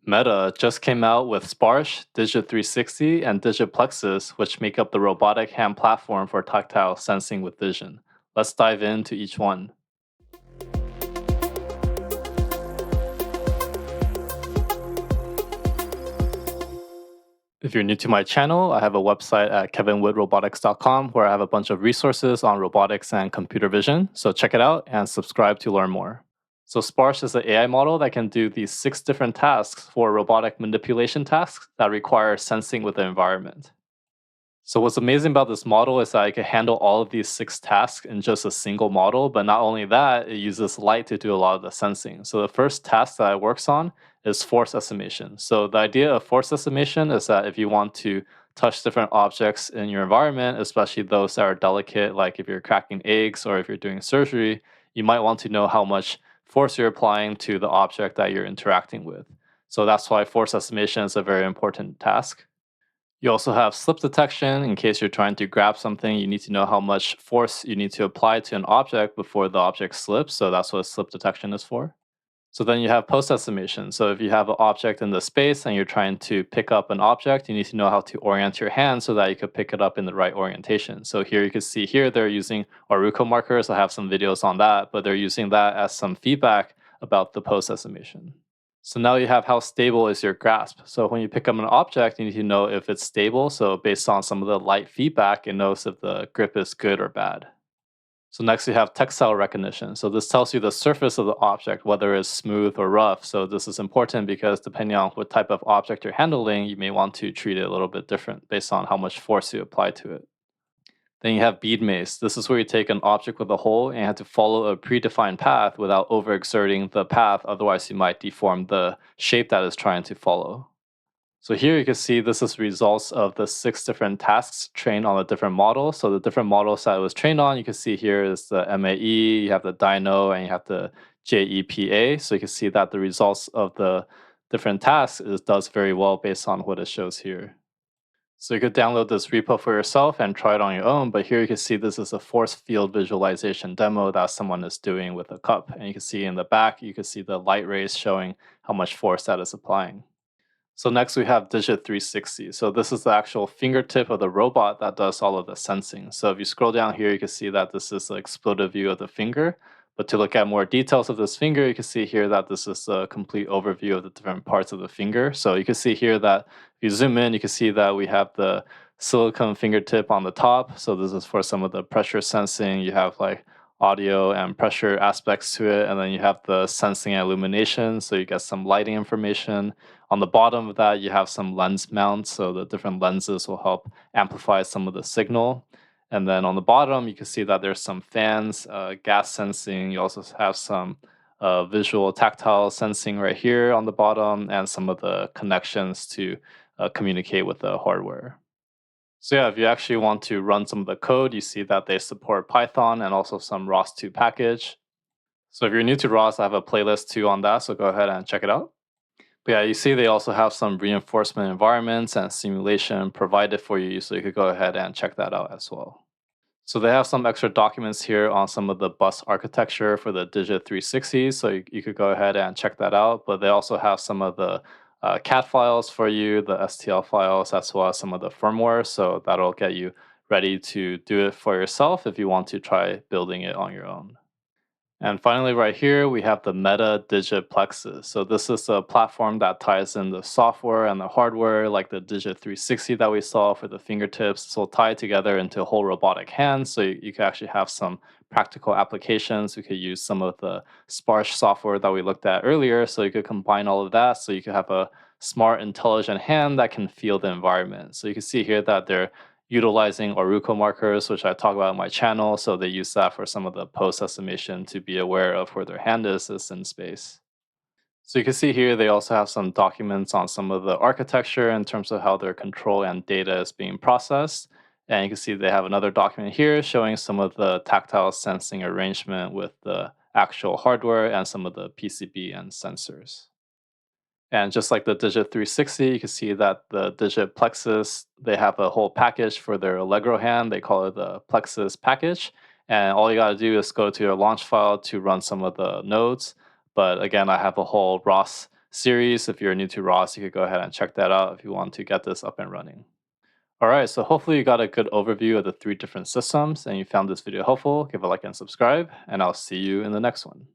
Meta just came out with Sparsh, Digit 360, and Digit Plexus, which make up the robotic hand platform for tactile sensing with vision. Let's dive into each one. If you're new to my channel, I have a website at kevinwoodrobotics.com where I have a bunch of resources on robotics and computer vision. So check it out and subscribe to learn more. So Sparsh is an AI model that can do these 6 different tasks for robotic manipulation tasks that require sensing with the environment. So what's amazing about this model is that it can handle all of these 6 tasks in just a single model, but not only that, it uses light to do a lot of the sensing. So the first task that it works on is force estimation. So the idea of force estimation is that if you want to touch different objects in your environment, especially those that are delicate, like if you're cracking eggs or if you're doing surgery, you might want to know how much force you're applying to the object that you're interacting with. So that's why force estimation is a very important task. You also have slip detection. In case you're trying to grab something, you need to know how much force you need to apply to an object before the object slips. So that's what slip detection is for. So then you have post estimation. So if you have an object in the space and you're trying to pick up an object, you need to know how to orient your hand so that you could pick it up in the right orientation. So here you can see here they're using Aruko markers. I have some videos on that, but they're using that as some feedback about the post estimation. So now you have how stable is your grasp. So when you pick up an object, you need to know if it's stable. So based on some of the light feedback, it knows if the grip is good or bad. So next you have textile recognition. So this tells you the surface of the object, whether it's smooth or rough. So this is important because depending on what type of object you're handling, you may want to treat it a little bit different based on how much force you apply to it. Then you have Bead Maze. This is where you take an object with a hole and you have to follow a predefined path without overexerting the path, otherwise you might deform the shape that it's trying to follow. So here you can see this is results of the 6 different tasks trained on a different model. So the different models that it was trained on, you can see here is the MAE, you have the Dino, and you have the JEPA. So you can see that the results of the different tasks does very well based on what it shows here. So you could download this repo for yourself and try it on your own, but here you can see this is a force field visualization demo that someone is doing with a cup. And you can see in the back, you can see the light rays showing how much force that is applying. So next we have Digit 360. So this is the actual fingertip of the robot that does all of the sensing. So if you scroll down here, you can see that this is the exploded view of the finger. But to look at more details of this finger, you can see here that this is a complete overview of the different parts of the finger. So you can see here that if you zoom in, you can see that we have the silicone fingertip on the top. So this is for some of the pressure sensing. You have like audio and pressure aspects to it. And then you have the sensing and illumination. So you get some lighting information. On the bottom of that, you have some lens mounts. So the different lenses will help amplify some of the signal. And then on the bottom, you can see that there's some fans, gas sensing. You also have some visual tactile sensing right here on the bottom, and some of the connections to communicate with the hardware. So yeah, if you actually want to run some of the code, you see that they support Python and also some ROS2 package. So if you're new to ROS, I have a playlist too on that, so go ahead and check it out. But yeah, you see they also have some reinforcement environments and simulation provided for you, so you could go ahead and check that out as well. So they have some extra documents here on some of the bus architecture for the Digit 360, so you could go ahead and check that out. But they also have some of the CAD files for you, the STL files, as well as some of the firmware, so that'll get you ready to do it for yourself if you want to try building it on your own. And finally, right here, we have the Meta Digit Plexus. So this is a platform that ties in the software and the hardware, like the Digit 360 that we saw for the fingertips. So tie it together into a whole robotic hand. So you can actually have some practical applications. You could use some of the Sparsh software that we looked at earlier. So you could combine all of that. So you could have a smart, intelligent hand that can feel the environment. So you can see here that they're utilizing Aruko markers, which I talk about on my channel. So they use that for some of the post estimation to be aware of where their hand is in space. So you can see here they also have some documents on some of the architecture in terms of how their control and data is being processed. And you can see they have another document here showing some of the tactile sensing arrangement with the actual hardware and some of the PCB and sensors. And just like the Digit 360, you can see that the Digit Plexus, they have a whole package for their Allegro hand. They call it the Plexus package. And all you got to do is go to your launch file to run some of the nodes. But again, I have a whole ROS series. If you're new to ROS, you could go ahead and check that out if you want to get this up and running. All right, so hopefully you got a good overview of the 3 different systems and you found this video helpful. Give a like and subscribe, and I'll see you in the next one.